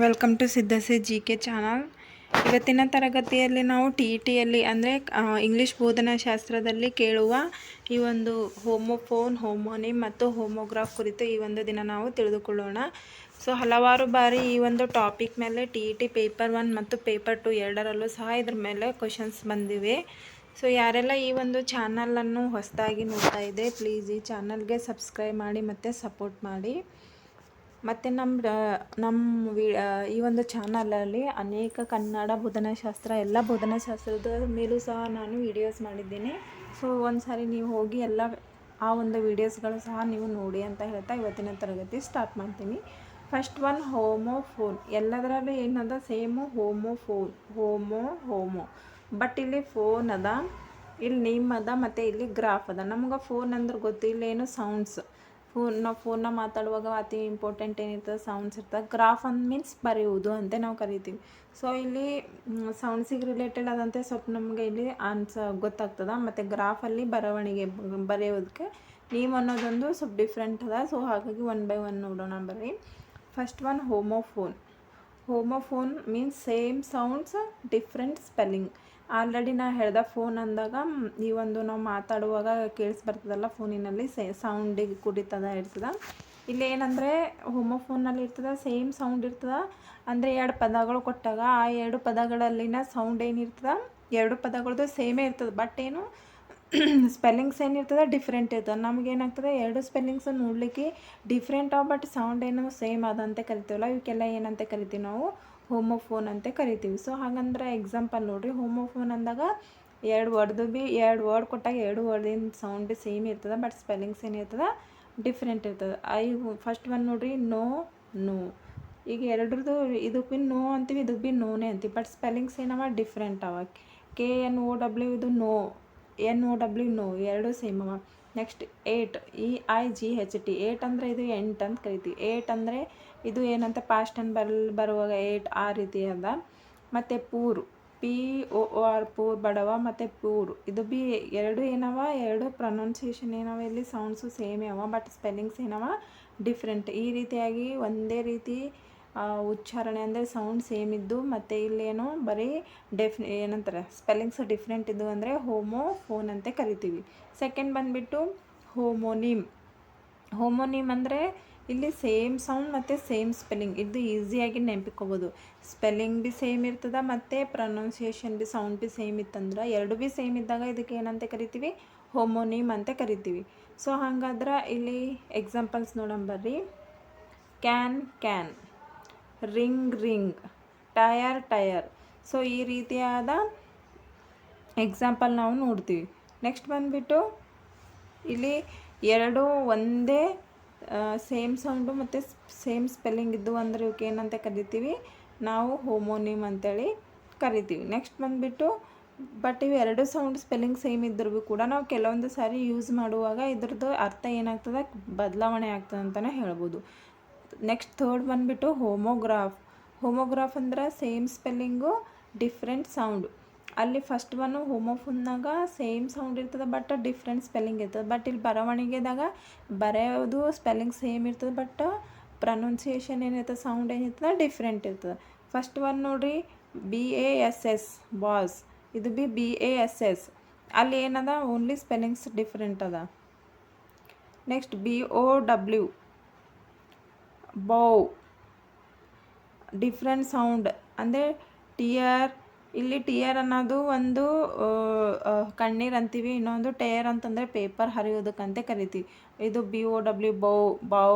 Welcome to ಸಿದ್ಧಸೆ G K channel. ಇವತ್ತಿನ ತರಗತಿಯಲ್ಲಿ ನಾವು ಟಿ ಇ ಟಿಯಲ್ಲಿ ಅಂದರೆ ಇಂಗ್ಲೀಷ್ ಬೋಧನಾಶಾಸ್ತ್ರದಲ್ಲಿ ಕೇಳುವ ಈ ಒಂದು ಹೋಮೋಫೋನ್, ಹೋಮೋನಿಮ್ ಮತ್ತು ಹೋಮೋಗ್ರಾಫ್ ಕುರಿತು ಈ ಒಂದು ದಿನ ನಾವು ತಿಳಿದುಕೊಳ್ಳೋಣ. ಸೊ ಹಲವಾರು ಬಾರಿ ಈ ಒಂದು ಟಾಪಿಕ್ ಮೇಲೆ ಟಿ ಇ ಟಿ ಪೇಪರ್ 1 ಮತ್ತು ಪೇಪರ್ 2 ಎರಡರಲ್ಲೂ ಸಹ ಇದ್ರ ಮೇಲೆ ಕ್ವಶನ್ಸ್ ಬಂದಿವೆ. ಸೊ ಯಾರೆಲ್ಲ ಈ ಒಂದು ಚಾನಲನ್ನು ಹೊಸದಾಗಿ ನೋಡ್ತಾ ಇದೆ, ಪ್ಲೀಸ್ ಈ ಚಾನಲ್ಗೆ ಸಬ್ಸ್ಕ್ರೈಬ್ ಮಾಡಿ ಮತ್ತು ಸಪೋರ್ಟ್ ಮಾಡಿ. ಮತ್ತು ಈ ಒಂದು ಚಾನಲಲ್ಲಿ ಅನೇಕ ಕನ್ನಡ ಬೋಧನಾಶಾಸ್ತ್ರ ಎಲ್ಲ ಬೋಧನಾಶಾಸ್ತ್ರದ ಮೇಲೂ ಸಹ ನಾನು ವಿಡಿಯೋಸ್ ಮಾಡಿದ್ದೀನಿ. ಸೊ ಒಂದು ಸಾರಿ ನೀವು ಹೋಗಿ ಎಲ್ಲ ಆ ಒಂದು ವಿಡಿಯೋಸ್ಗಳು ಸಹ ನೀವು ನೋಡಿ ಅಂತ ಹೇಳ್ತಾ ಇವತ್ತಿನ ತರಗತಿ ಸ್ಟಾರ್ಟ್ ಮಾಡ್ತೀನಿ. First one homophone. ಎಲ್ಲದರಲ್ಲೂ ಏನದ ಸೇಮು ಹೋಮೋಫೋನ್, ಹೋಮೋ ಬಟ್ ಇಲ್ಲಿ ಫೋನ್ ಅದ, ಇಲ್ಲಿ ನೇಮ್ ಅದ ಮತ್ತು ಇಲ್ಲಿ ಗ್ರಾಫ್ ಅದ. ನಮ್ಗೆ ಫೋನ್ ಅಂದ್ರೆ ಗೊತ್ತು, ಇಲ್ಲೇನು ಸೌಂಡ್ಸ್. ನಾವು ಫೋನ್ನ ಮಾತಾಡುವಾಗ ಅತಿ ಇಂಪಾರ್ಟೆಂಟ್ ಏನಿರ್ತದೆ ಸೌಂಡ್ಸ್ ಇರ್ತದೆ. ಗ್ರಾಫ್ ಅಂದ್ ಮೀನ್ಸ್ ಬರೆಯುವುದು ಅಂತ ನಾವು ಕರಿತೀವಿ. ಸೊ ಇಲ್ಲಿ ಸೌಂಡ್ಸಿಗೆ ರಿಲೇಟೆಡ್ ಆದಂತೆ ಸ್ವಲ್ಪ ನಮಗೆ ಇಲ್ಲಿ ಗೊತ್ತಾಗ್ತದೆ. ಮತ್ತು ಗ್ರಾಫಲ್ಲಿ ಬರೆಯೋದಕ್ಕೆ ನೇಮ್ ಅನ್ನೋದೊಂದು ಸ್ವಲ್ಪ ಡಿಫ್ರೆಂಟ್ ಅದ. ಸೊ ಹಾಗಾಗಿ 1 by 1 ನೋಡೋಣ ಬರ್ರಿ. First one homophone. Homophone means same sounds different spelling. Already ನಾ ಹೇಳ್ದೆ, ಫೋನ್ ಅಂದಾಗ ಈ ಒಂದು ನಾವು ಮಾತಾಡುವಾಗ ಕೇಳಿಸ್ಬರ್ತದಲ್ಲ ಫೋನಿನಲ್ಲಿ ಸೌಂಡಿಗೆ ಕುರಿತದ ಇರ್ತದೆ. ಇಲ್ಲಿ ಏನಂದರೆ ಹೋಮೋಫೋನಲ್ಲಿ ಇರ್ತದೆ ಸೇಮ್ ಸೌಂಡ್ ಇರ್ತದೆ. ಅಂದರೆ 2 ಪದಗಳು ಕೊಟ್ಟಾಗ ಆ 2 ಪದಗಳಲ್ಲಿನ ಸೌಂಡ್ ಏನಿರ್ತದೆ 2 ಪದಗಳದ್ದು ಸೇಮೇ ಇರ್ತದೆ. ಬಟ್ ಏನು ಸ್ಪೆಲ್ಲಿಂಗ್ಸ್ ಏನಿರ್ತದೆ ಡಿಫ್ರೆಂಟ್ ಇರ್ತದೆ. ನಮಗೇನಾಗ್ತದೆ 2 ಸ್ಪೆಲ್ಲಿಂಗ್ಸ್ ನೋಡಲಿಕ್ಕೆ ಡಿಫ್ರೆಂಟ್ ಆಗಿ ಬಟ್ ಸೌಂಡ್ ಏನು ಸೇಮ್ ಅದಂತೆ ಕರಿತೀವಲ್ಲ, ಇವಕ್ಕೆಲ್ಲ ಏನಂತ ಕರಿತೀವಿ ನಾವು ಹೋಮೋಫೋನ್ ಅಂತ ಕರಿತೀವಿ. ಸೊ ಹಾಗಂದ್ರೆ ಎಕ್ಸಾಂಪಲ್ ನೋಡಿರಿ, ಹೋಮೋಫೋನ್ ಅಂದಾಗ 2 ವರ್ಡ್ ಕೊಟ್ಟಾಗ 2 ವರ್ಡಿನ ಸೌಂಡ್ ಭೀ ಸೇಮ್ ಇರ್ತದೆ ಬಟ್ ಸ್ಪೆಲ್ಲಿಂಗ್ಸ್ ಏನಿರ್ತದೆ ಡಿಫ್ರೆಂಟ್ ಇರ್ತದೆ. ಫಸ್ಟ್ ಒನ್ ನೋಡಿರಿ, ನೋ. ಈಗ ಎರಡ್ರದ್ದು ಇದಕ್ಕೆ ಭೀ ನೋ ಅಂತೀವಿ, ಇದಕ್ಕೆ ಭೀ ನೋನೇ ಅಂತೀವಿ, ಬಟ್ ಸ್ಪೆಲ್ಲಿಂಗ್ಸ್ ಏನವ ಡಿಫ್ರೆಂಟ್ ಅವ. KNOW ಇದು ನೋ, NOW ನೋ, ಎರಡೂ ಸೇಮ್ ಅವ. Next 8, EIGHT. 8 ಅಂದರೆ ಇದು 8 ಅಂತ ಕರಿತೀವಿ. 8 ಅಂದರೆ ಇದು ಏನಂತ ಪಾಸ್ಟ್ ಅಂಡ್ ಬರುವಾಗ 8 ಆ ರೀತಿ ಅದ. ಮತ್ತು ಪೂರ್, POOR ಪೂರ್ ಬಡವ, ಮತ್ತು ಪೂರ್ ಇದು ಭೀ ಎರಡು ಏನವ, 2 ಪ್ರೊನೌನ್ಸಿಯೇಷನ್ ಏನವ, ಇಲ್ಲಿ ಸೌಂಡ್ಸು ಸೇಮೇ ಅವ ಬಟ್ ಸ್ಪೆಲ್ಲಿಂಗ್ಸ್ ಏನವ ಡಿಫ್ರೆಂಟ್. ಈ ರೀತಿಯಾಗಿ ಒಂದೇ ರೀತಿ ಉಚ್ಚಾರಣೆ ಅಂದರೆ ಸೌಂಡ್ ಸೇಮ್ ಇದ್ದು ಮತ್ತು ಇಲ್ಲೇನೋ ಬರೀ ಏನಂತಾರೆ ಸ್ಪೆಲ್ಲಿಂಗ್ಸ್ ಡಿಫ್ರೆಂಟ್ ಇದ್ದು ಅಂದರೆ ಹೋಮೋಫೋನ್ ಅಂತ ಕರಿತೀವಿ. ಸೆಕೆಂಡ್ ಬಂದುಬಿಟ್ಟು ಹೋಮೋನಿಮ್. ಹೋಮೋನಿಮ್ ಅಂದರೆ ಇಲ್ಲಿ ಸೇಮ್ ಸೌಂಡ್ ಮತ್ತು ಸೇಮ್ ಸ್ಪೆಲ್ಲಿಂಗ್. ಇದು ಈಸಿಯಾಗಿ ನೆನಪಿಟ್ಕೋಬೋದು. ಸ್ಪೆಲ್ಲಿಂಗ್ ಭೀ ಸೇಮ್ ಇರ್ತದೆ ಮತ್ತು ಪ್ರೊನೌನ್ಸಿಯೇಷನ್ ಭೀ ಸೌಂಡ್ ಭೀ ಸೇಮ್ ಇತ್ತಂದ್ರೆ 2 ಭೀ ಸೇಮ್ ಇದ್ದಾಗ ಇದಕ್ಕೆ ಏನಂತ ಕರಿತೀವಿ, ಹೋಮೋನಿಮ್ ಅಂತ ಕರಿತೀವಿ. ಸೊ ಹಾಗಾದ್ರೆ ಇಲ್ಲಿ ಎಕ್ಸಾಂಪಲ್ಸ್ ನೋಡೋಣ ಬರ್ರಿ. Can, ring, tyre. ಸೊ ಈ ರೀತಿಯಾದ ಎಕ್ಸಾಂಪಲ್ ನಾವು ನೋಡ್ತೀವಿ. ನೆಕ್ಸ್ಟ್ ಬಂದುಬಿಟ್ಟು ಇಲ್ಲಿ 2 ಒಂದೇ ಸೇಮ್ ಸೌಂಡು ಮತ್ತು ಸೇಮ್ ಸ್ಪೆಲ್ಲಿಂಗ್ ಇದ್ದು ಅಂದರೆ ಇವಕ್ಕೆ ಏನಂತ ಕರಿತೀವಿ ನಾವು ಹೋಮೋನಿಮ್ ಅಂತೇಳಿ ಕರಿತೀವಿ. ನೆಕ್ಸ್ಟ್ ಬಂದುಬಿಟ್ಟು ಬಟ್ ಇವು 2 ಸೌಂಡ್ ಸ್ಪೆಲ್ಲಿಂಗ್ ಸೇಮ್ ಇದ್ದರೂ ಕೂಡ ನಾವು ಕೆಲವೊಂದು ಸಾರಿ ಯೂಸ್ ಮಾಡುವಾಗ ಇದ್ರದ್ದು ಅರ್ಥ ಏನಾಗ್ತದೆ ಬದಲಾವಣೆ ಆಗ್ತದೆ ಅಂತಲೇ ಹೇಳ್ಬೋದು. ನೆಕ್ಸ್ಟ್ ಥರ್ಡ್ ಬಂದುಬಿಟ್ಟು ಹೋಮೋಗ್ರಾಫ್ ಅಂದ್ರೆ ಸೇಮ್ ಸ್ಪೆಲ್ಲಿಂಗು ಡಿಫ್ರೆಂಟ್ ಸೌಂಡು. ಅಲ್ಲಿ ಫಸ್ಟ್ ಒನ್ನು ಹೋಮೋಫೋನ್ನಾಗ ಸೇಮ್ ಸೌಂಡ್ ಇರ್ತದೆ ಬಟ್ ಡಿಫ್ರೆಂಟ್ ಸ್ಪೆಲ್ಲಿಂಗ್ ಇರ್ತದೆ. ಬಟ್ ಇಲ್ಲಿ ಬರವಣಿಗೆದಾಗ ಬರೆಯೋದು ಸ್ಪೆಲ್ಲಿಂಗ್ ಸೇಮ್ ಇರ್ತದೆ ಬಟ್ ಪ್ರೊನೌನ್ಸಿಯೇಷನ್ ಏನಿರ್ತದೆ ಸೌಂಡ್ ಏನಿರ್ತದೆ ಡಿಫ್ರೆಂಟ್ ಇರ್ತದೆ. ಫಸ್ಟ್ ಒನ್ ನೋಡಿರಿ, BASS ಬಾಸ್, ಇದು ಭೀ BASS. ಅಲ್ಲಿ ಏನದ ಓನ್ಲಿ ಸ್ಪೆಲ್ಲಿಂಗ್ಸ್ ಡಿಫ್ರೆಂಟ್ ಅದ. ನೆಕ್ಸ್ಟ್ BOW ಬೌ, ಡಿಫ್ರೆಂಟ್ ಸೌಂಡ್ ಅಂದರೆ ಇಲ್ಲಿ ಟಿಯರ್ ಅನ್ನೋದು ಒಂದು ಕಣ್ಣೀರು ಅಂತೀವಿ, ಇನ್ನೊಂದು ಟೇರ್ ಅಂತಂದರೆ ಪೇಪರ್ ಹರಿಯೋದಕ್ಕಂತ ಕರಿತೀವಿ. ಇದು BOW ಬೌ.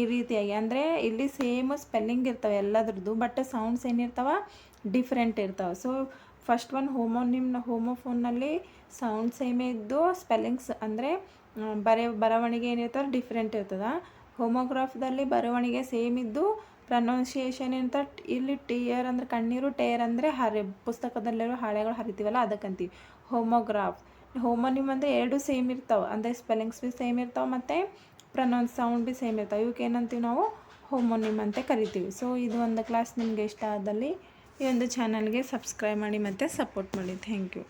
ಈ ರೀತಿಯಾಗಿ ಅಂದರೆ ಇಲ್ಲಿ ಸೇಮ್ ಸ್ಪೆಲ್ಲಿಂಗ್ ಇರ್ತವೆ ಎಲ್ಲದ್ರದ್ದು ಬಟ್ ಸೌಂಡ್ಸ್ ಏನಿರ್ತಾವೆ ಡಿಫ್ರೆಂಟ್ ಇರ್ತವೆ. ಸೊ ಫಸ್ಟ್ ಒನ್ ಹೋಮೋಫೋನ್ನಲ್ಲಿ ಸೌಂಡ್ ಸೇಮೇ ಇದ್ದು ಸ್ಪೆಲ್ಲಿಂಗ್ಸ್ ಅಂದರೆ ಬರವಣಿಗೆ ಏನಿರ್ತದೆ ಡಿಫ್ರೆಂಟ್ ಇರ್ತದೆ. ಹೋಮೋಗ್ರಾಫ್ದಲ್ಲಿ ಬರವಣಿಗೆ ಸೇಮ್ ಇದ್ದು ಪ್ರೊನೌನ್ಸಿಯೇಷನ್ ಅಂತ ಇಲ್ಲಿ ಟಿಯರ್ ಅಂದರೆ ಕಣ್ಣೀರು, ಟೇರ್ ಅಂದರೆ ಪುಸ್ತಕದಲ್ಲಿರೋ ಹಾಳೆಗಳು ಹರಿತೀವಲ್ಲ ಅದಕ್ಕಂತೀವಿ ಹೋಮೋನಿಮ್ ಅಂದರೆ 2 ಸೇಮ್ ಇರ್ತಾವೆ ಅಂದರೆ ಸ್ಪೆಲ್ಲಿಂಗ್ಸ್ ಭೀ ಸೇಮ್ ಇರ್ತಾವೆ ಮತ್ತು ಸೌಂಡ್ ಭೀ ಸೇಮ್ ಇರ್ತಾವೆ. ಇವಕ್ಕೆ ಏನಂತೀವಿ ನಾವು ಹೋಮೋನಿಮ್ ಅಂತ ಕರಿತೀವಿ. ಸೊ ಇದು ಒಂದು ಕ್ಲಾಸ್ ನಿಮಗೆ ಇಷ್ಟ ಆದಲ್ಲಿ ಈ ಒಂದು ಚಾನಲ್ಗೆ ಸಬ್ಸ್ಕ್ರೈಬ್ ಮಾಡಿ ಮತ್ತು ಸಪೋರ್ಟ್ ಮಾಡಿ. Thank you.